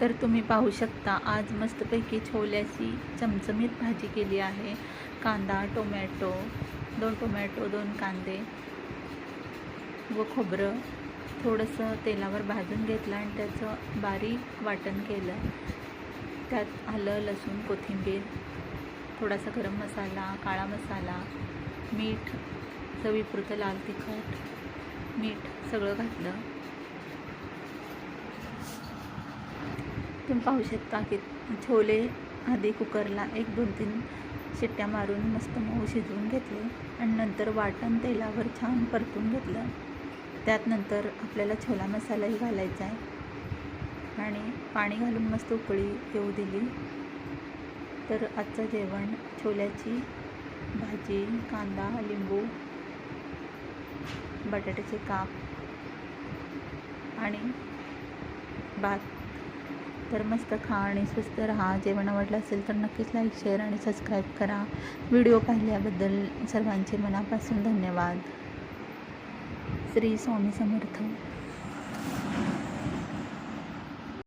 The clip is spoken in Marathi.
तर तुम्ही पाहू शकता आज मस्तपैकी छोल्याची चमचमीत भाजी केली आहे। कांदा, टोमॅटो, 2 टोमॅटो, 2 कांदे व खोबरं थोडंसं तेलावर भाजून घेतलं आणि त्याचं बारीक वाटण केलं। त्यात आलं, लसूण, कोथिंबीर, थोडासा गरम मसाला, काळा मसाला, मीठ, चवीपुरतं लाल तिखट, मीठ सगळं घातलं। तुम्ही पाहू शकता की छोले आधी कुकरला 1-2-3 शिट्ट्या मारून मस्त मऊ शिजवून घेतले आणि नंतर वाटण तेलावर छान परतून घेतलं। त्यात नंतर आपल्याला छोला मसालाही घालायचा आहे आणि पाणी घालून मस्त उकळी येऊ दिली। तर आजचं जेवण छोल्याची भाजी, कांदा, लिंबू, बटाट्याचे काप आणि भात। तर मस्त खा आणि स्वस्त राहा। जेवण आवडलं असेल तर नक्कीच लाईक, शेअर आणि सबस्क्राईब करा। व्हिडिओ पाहिल्याबद्दल सर्वांचे मनापासून धन्यवाद। श्री स्वामी समर्थ।